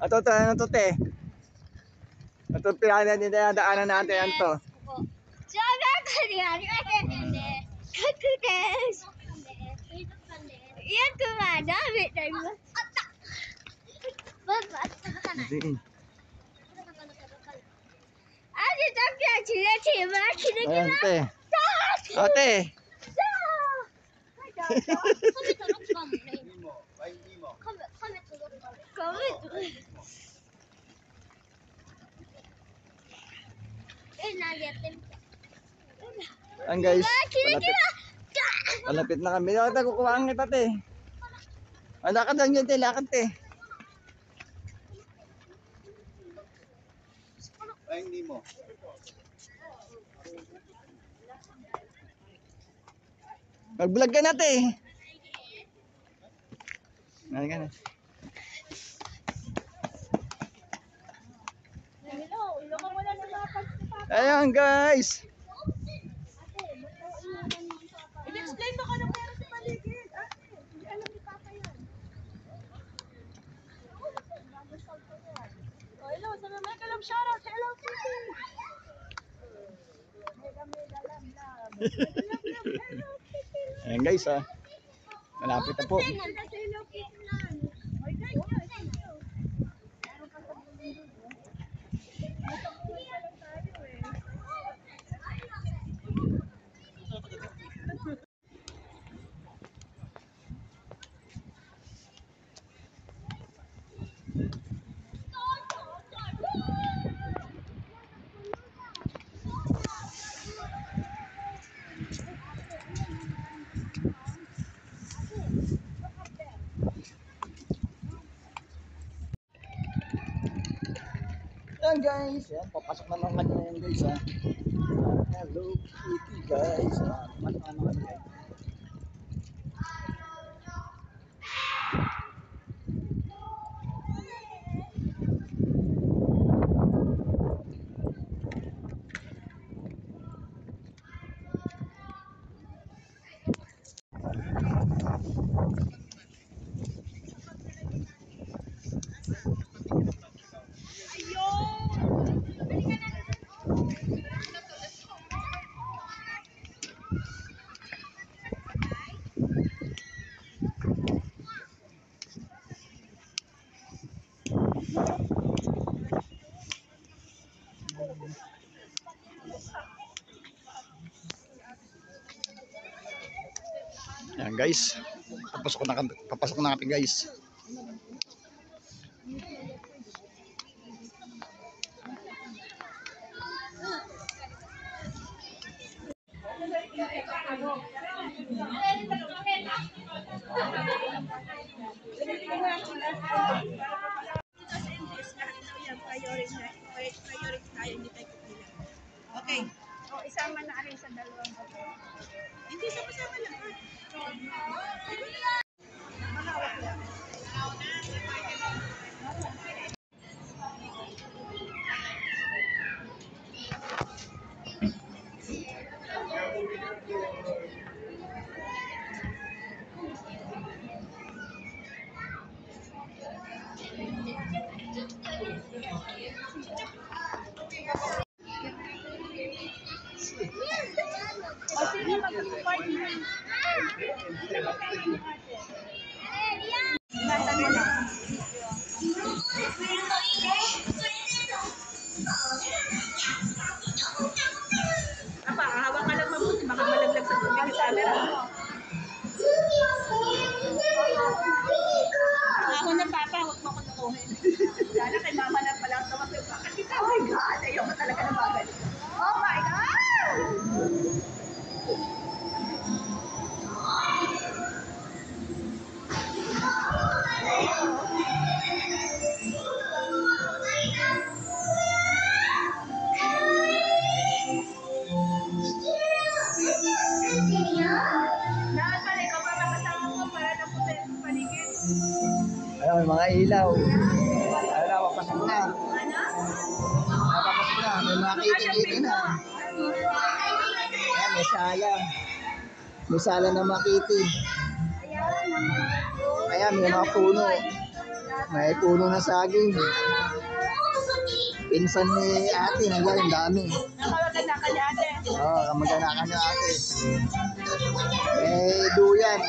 Ito, ano to, te? Ito, pinadaanan natin yan to. Yan kumadamit na yun. Ate, tapi sila tiba kini ayan, te. Ate. Ayan guys, malapit na kami. Ito, kukuhaan kita, te. Lakad lang yun, te. Lakad, te. Ay, hindi mo. Mag-vlog ka na, te. Ayan ka na. Ayan guys. I-explain mo ka na meron sa paligid. Hindi alam ni Papa yan. Hello, sa mga kalam shoutout. Hello, Titi. Ayan guys, ha. Malapit na po. Ayan guys, yan, papasok na naman yan guys, ha. Hello Kitty guys, ha. Papasok na naman yan. Ayan guys, papasok na kami guys. Okay. O, isama na rin sa dalawang bato. Hindi, sama-sama lang. Malawak lang. O, sino mag-partner? Ingatan mo lang. Apa, hawak ka lang mabuti. Baka malaglag sa tubig yung camera. Ako na papa, huwag mo ko nukuhin. Sana kay mama na pala ang tawag yung baka kita. Oh my God, ayaw mo talaga na bagay. Oh my God! Dapat pala, ikaw pa makasama mo para napunta sa paligid. Ayan, may mga ilaw. Ayan na, papasok na. Ano? Papasok na, may mga kitty-kitty na. Ayan, may sala. May sala na makiti. Kaya may mga puno. May puno na saging. Pinsan ni ate, nandiyan, ang dami. Nakamaganda ka ni ate. Oo, kamagana ka niya ate. Eh, duyan.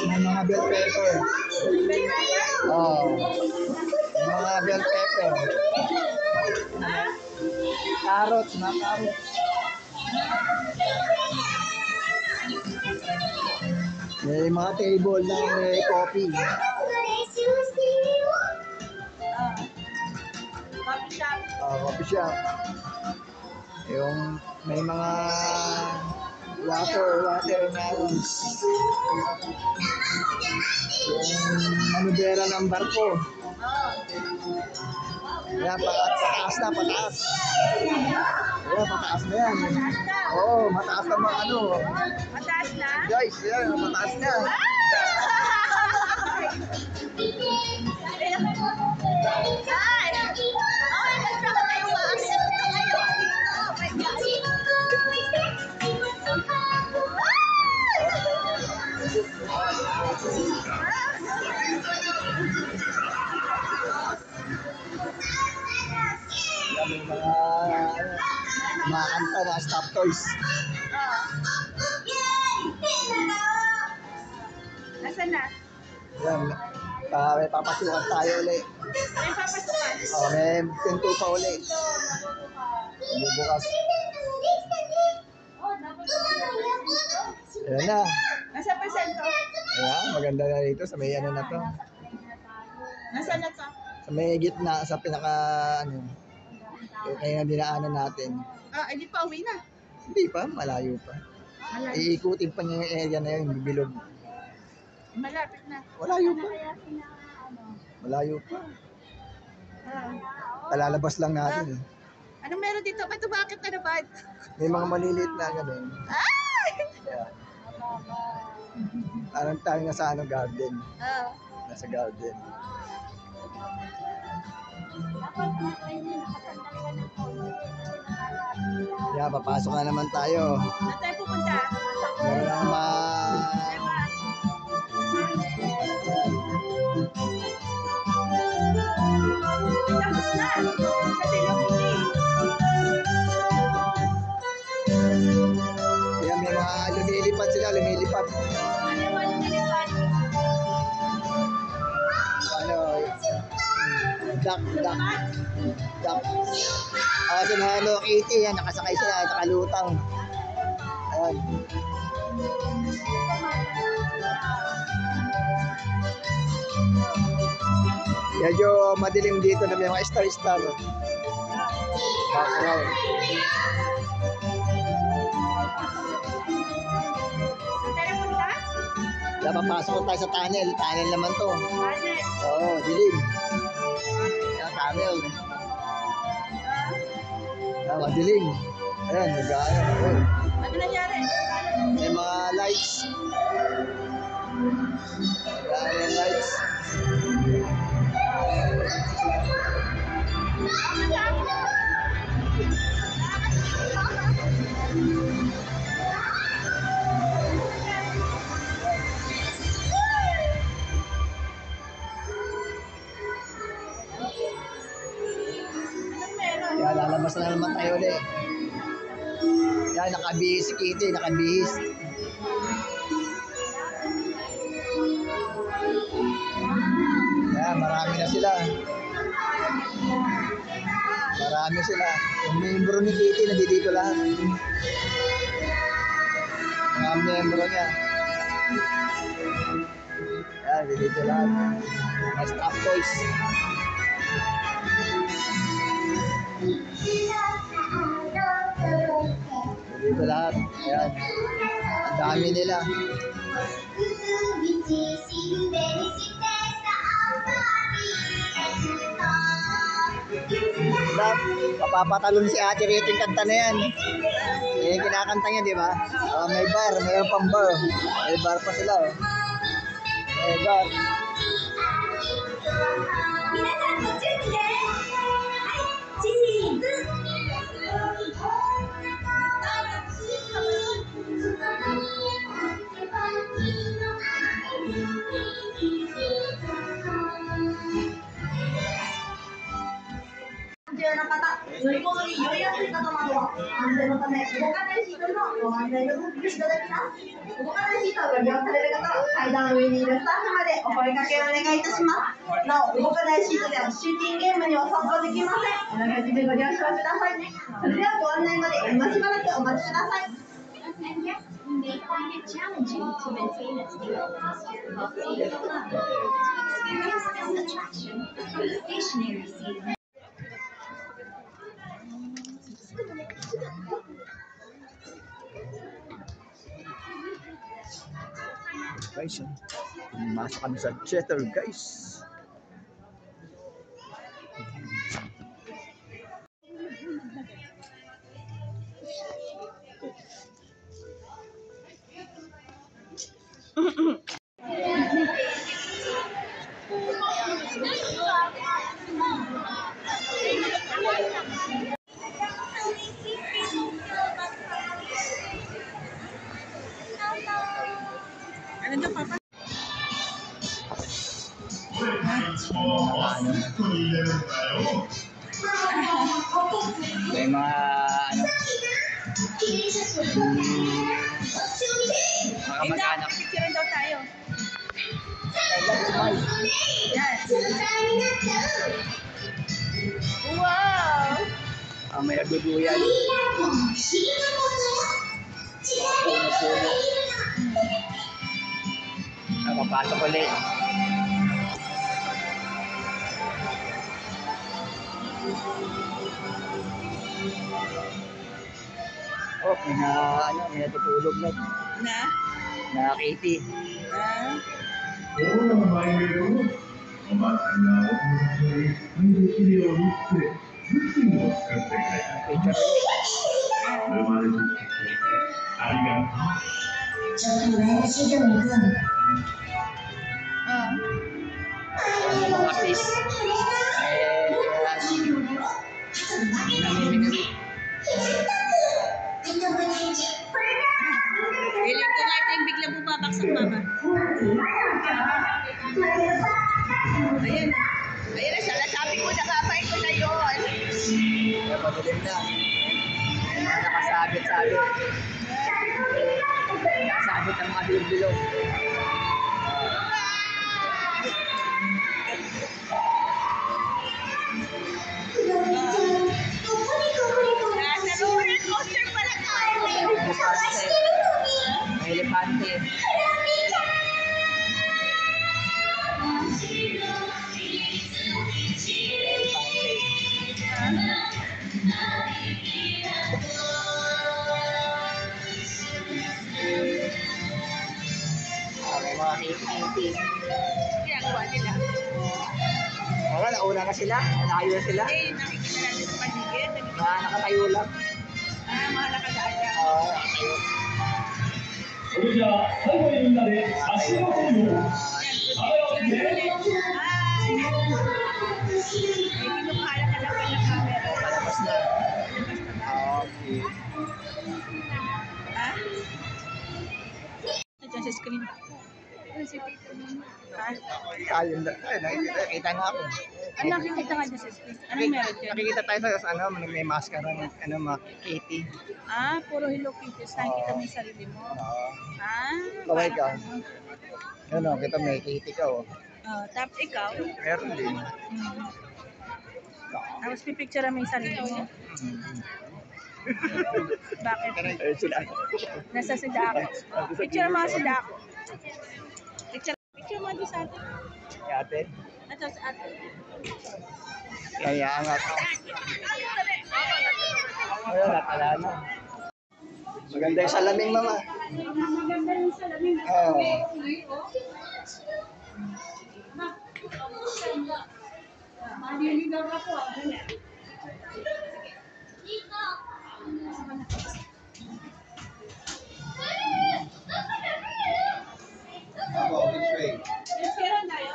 May mga bell pepper. Oo. May mga bell pepper. Carrots, mga carrots. May mga table na may coffee. Coffee shop. Coffee shop. Yung may mga watermelons. Yung manubera ng barko. Yan, pataas na, pataas. Yan, pataas na yan. Oo, mataas na mga ano. Mataas na? Guys, yan, mataas na. Ay! Okay, magsaka tayo maamin ito ngayon. Oh my God. Yan, may mga kanta na stop toys. Nasaan na? Yan, may papasukan tayo ulit. May papasukan. May pinto pa ulit. Bubukas. Ayan na. Nasa presento? Ayan, maganda na dito sa may ano na to. Nasaan na to? Sa may gitna, sa pinaka, ano, yung kaya na dinaanan natin. Hindi pa uwi na. Hindi pa, malayo pa. Iikutin pa niya yung area na yun, yung bilog. Malapit na. Malayo pa. Malayo pa. Palalabas lang natin. Anong meron dito? Ba't bakit na naman? May mga maliliit na gano'n. Ay! Ayan. Parang tayo nasa ano, garden. Nasa garden. Yeah, papasok na naman tayo. Saan tayo pupunta? Meron na Tapos na! Kasi lumili. Ayan, may mga lumilipad sila, lumilipad. Ano yung mga lumilipad? Ano, duck. Si Hello Kitty, yan, nakasakay sila, nakalutang. Ayan. Medyo madilim dito na may mga star-star. Background. Saan tayo punta? Kaya papasok tayo sa tunnel. Tunnel naman to. Tunnel. Oo, dilim. Yan, tunnel. Yan, madilim. Ayan, nag-aayos. Ano nangyari? May mga lights. Nag-aayos lights. Yan, lalabas na naman tayo ulit. Yan, nakabihis si Kitty, nakabihis. Yan, marami na sila. Marami sila. Yung membro ni Kitty, nandito lahat. Mga membro niya. Yan, nandito lahat. Mga stop toys. Dito lahat. Ayan. Ang dami nila. Love, mapapatalon si Ate Rito yung kanta na yan. Eh, kinakanta niya, di ba? May bar, mayroon pang bar. May bar pa sila, oh. May bar. 皆さんご注意ね。はい、チーズ。安全な方、乗り物に酔いやすい方などは安全のため動かないシートでのご案内をさせていただきます。動かないシートをご利用される方は階段上にいるスタッフまでお声掛けをお願いいたします。なお、動かないシートではシューティングゲームには参加できません。あらかじめご了承くださいね。それではご案内まで今しばらくお待ちください。And yes, you may find it challenging to maintain a stable posture while seated alone. To experience this attraction from the stationary seat. Guys, masok kami sa theater, guys. Ano daw, Papa? May mga ano, mga kamag-anak. Picture daw tayo. Yes. Wow! May nagduduyan. Puno-puno. Napapasok ulit. Oh, may natutulog na. Na? Na Katie. Ah? オーナーの前でおばあちゃんがお友達に感動するようにって物品を作ってくれた。 Picture. 生まれてきてありがとう。Ah. Mga sis. Namimingili. Feeling ko nga ito yung biglang bumabaksak, Mama. Ayan. Ayan na siya. Nasabi ko na kapay ko na yun. Madilim na. May mga nakasabit-sabit. Nakasabit ang mga bilog-bilog. Nasa roller coaster pala tayo. May elepante. May mga kiti-kiti. Ginagawa nila. Wala, nauna na sila. Nakayo na sila. Eh, nakikita natin sa paligid. Nakatayo lang. Mga nakadaan lang. Oo, nakatayo. それじゃあ最後にみんなで写真を撮るよ。 Yan, good picture ulit. Hi! Eh, kinukuhala ka lang ng camera. Palabas na. Labas na ba? Okay. Ha? Nandiyan sa screen. Ano si Tito mo? Ha? Ayun na. Ay, nakikita nga ako. Ano nakikita ka dyan sa screen? Anong meron dyan? Nakikita tayo sa ano, may maskara ng ano, mga Katie. Ah, puro Hello Kitty. Nakikita mo yung sarili mo. Oo. Ah, Kaway ka. parang Ano, kita may Katie ka, oh. tapos ikaw, Meron din. tapos pipicture mo yung sarili mo. Bakit? Ayun sila. Nasa si Dako. Picture mo si Dako. Picture mo doon sa atin. Ate. Ito sa atin. Kaya angat. Ayun, natala na. Maganda yung salamin, mama. Maganda yung salamin. Oo. Maliligaw ako. Ako, which way? Yes, kailan tayo?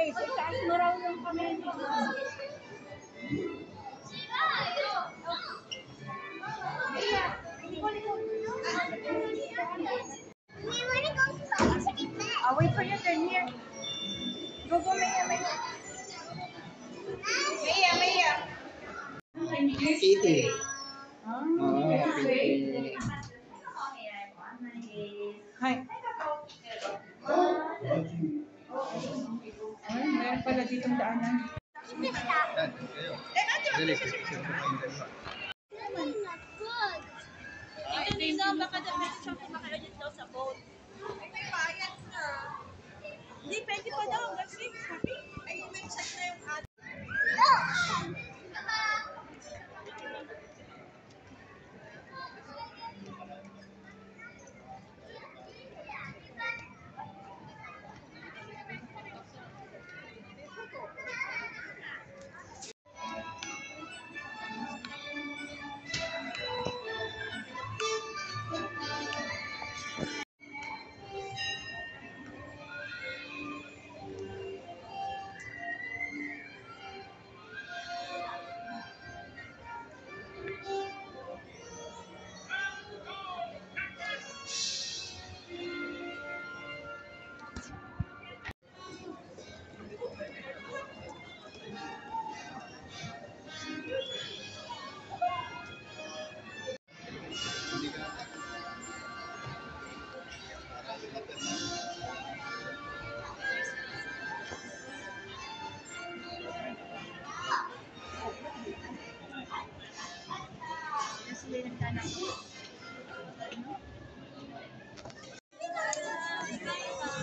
Grace, itaas mo raw yung kamay mo. I'll wait for your turn here. Go, Maya, Maya. Maya. Kitty. Oh, Kitty. Hi. Ay, meron pala ditong daanan. Dali. Baka dapat siya kumakain daw sa boat. May bayad na. Hindi, pwede pa daw. That's it. Ay, may check na yung ad.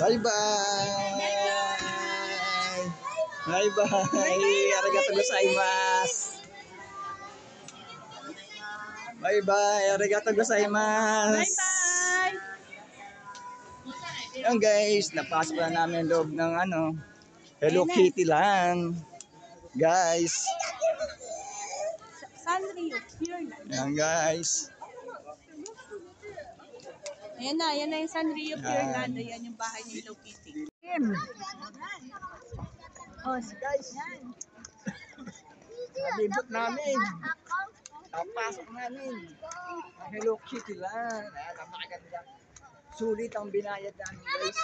Bye-bye! Bye-bye! Arigato gozaimasu! Bye-bye! Arigato gozaimasu! Bye-bye! Yan guys, napasok na namin loob ng Hello Kitty Land. Guys, Sanrio, Pure Land. yan guys. Ayan na yung Sanrio Pure Yan. Land. Ayan yung bahay ni Hello Kitty. Oh, guys. Nalibot namin. Napasok namin. Ang Hello Kitty Land. Ayan, napakaganda. Sulit ang binayad namin guys.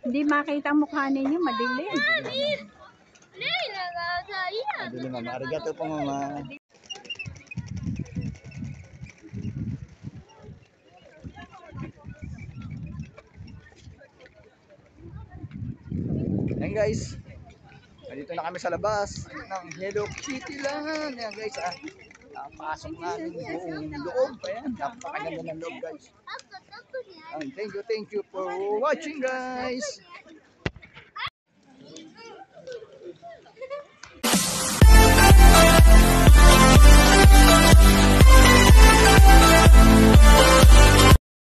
Hindi makita ang mukha ninyo, madilim. Madilim mama. Arigato po mama. Ayan guys. Nandito na kami sa labas ng Hello Kitty Land. Ayan guys napasok namin buong loob. Ayan, napakaganda ng loob guys. And thank you for watching guys.